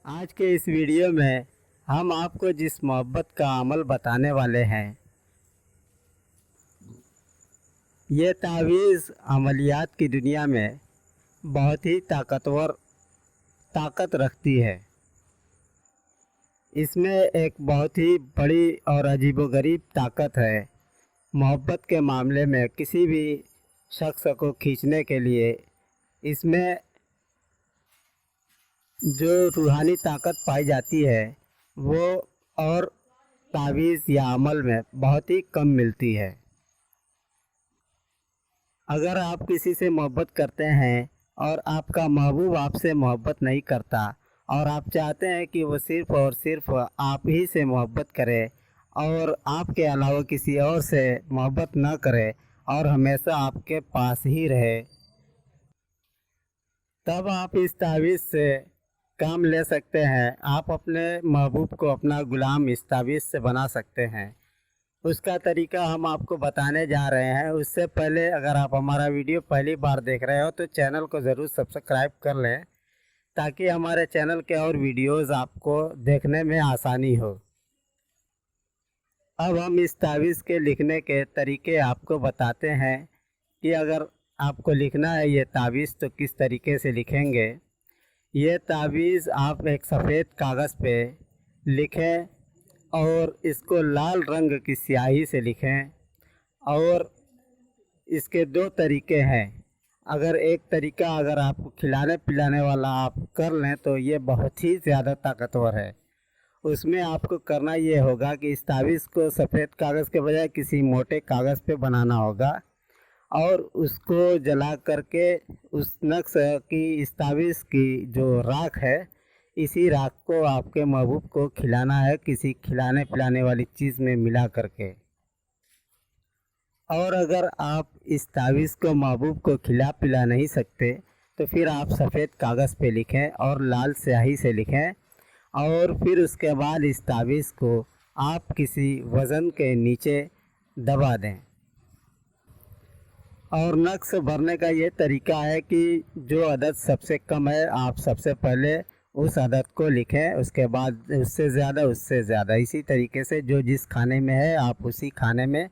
आज के इस वीडियो में हम आपको जिस मोहब्बत का अमल बताने वाले हैं, ये तावीज़ अमलियात की दुनिया में बहुत ही ताकत रखती है। इसमें एक बहुत ही बड़ी और अजीबोगरीब ताकत है। मोहब्बत के मामले में किसी भी शख्स को खींचने के लिए इसमें जो रूहानी ताकत पाई जाती है वो और तावीज़ या अमल में बहुत ही कम मिलती है। अगर आप किसी से मोहब्बत करते हैं और आपका महबूब आपसे मोहब्बत नहीं करता और आप चाहते हैं कि वो सिर्फ़ और सिर्फ आप ही से मोहब्बत करे और आपके अलावा किसी और से मोहब्बत न करे और हमेशा आपके पास ही रहे, तब आप इस तावीज़ से काम ले सकते हैं। आप अपने महबूब को अपना ग़ुलाम इस तावीज़ से बना सकते हैं। उसका तरीका हम आपको बताने जा रहे हैं। उससे पहले अगर आप हमारा वीडियो पहली बार देख रहे हो तो चैनल को ज़रूर सब्सक्राइब कर लें, ताकि हमारे चैनल के और वीडियोज़ आपको देखने में आसानी हो। अब हम इस तावीज़ के लिखने के तरीके आपको बताते हैं कि अगर आपको लिखना है ये तावीज़ तो किस तरीके से लिखेंगे। ये तावीज़ आप एक सफ़ेद कागज़ पे लिखें और इसको लाल रंग की स्याही से लिखें। और इसके दो तरीके हैं। अगर एक तरीका अगर आपको खिलाने पिलाने वाला आप कर लें तो ये बहुत ही ज़्यादा ताकतवर है। उसमें आपको करना ये होगा कि इस तावीज़ को सफ़ेद कागज़ के बजाय किसी मोटे कागज़ पे बनाना होगा और उसको जला करके उस नक्श की इस तावीज़ की जो राख है, इसी राख को आपके महबूब को खिलाना है किसी खिलाने पिलाने वाली चीज़ में मिला करके। और अगर आप इस तावीज़ को महबूब को खिला पिला नहीं सकते तो फिर आप सफ़ेद कागज़ पे लिखें और लाल स्याही से लिखें और फिर उसके बाद इस तावीज़ को आप किसी वज़न के नीचे दबा दें। और नक्श भरने का ये तरीका है कि जो अदद सबसे कम है आप सबसे पहले उस अदद को लिखें, उसके बाद उससे ज़्यादा इसी तरीके से जो जिस खाने में है आप उसी खाने में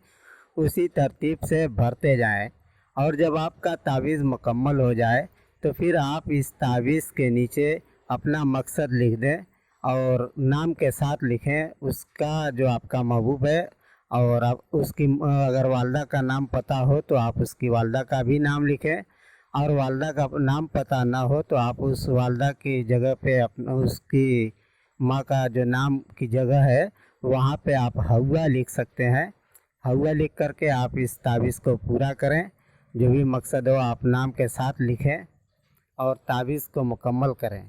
उसी तरतीब से भरते जाएं। और जब आपका तावीज़ मुकम्मल हो जाए तो फिर आप इस तावीज़ के नीचे अपना मकसद लिख दें और नाम के साथ लिखें उसका जो आपका महबूब है। और आप उसकी अगर वालदा का नाम पता हो तो आप उसकी वालदा का भी नाम लिखें, और वालदा का नाम पता ना हो तो आप उस वालदा की जगह पे अपना उसकी माँ का जो नाम की जगह है वहाँ पे आप हवा लिख सकते हैं। हवा लिख करके आप इस तावीज़ को पूरा करें। जो भी मकसद हो आप नाम के साथ लिखें और तावीज़ को मुकम्मल करें।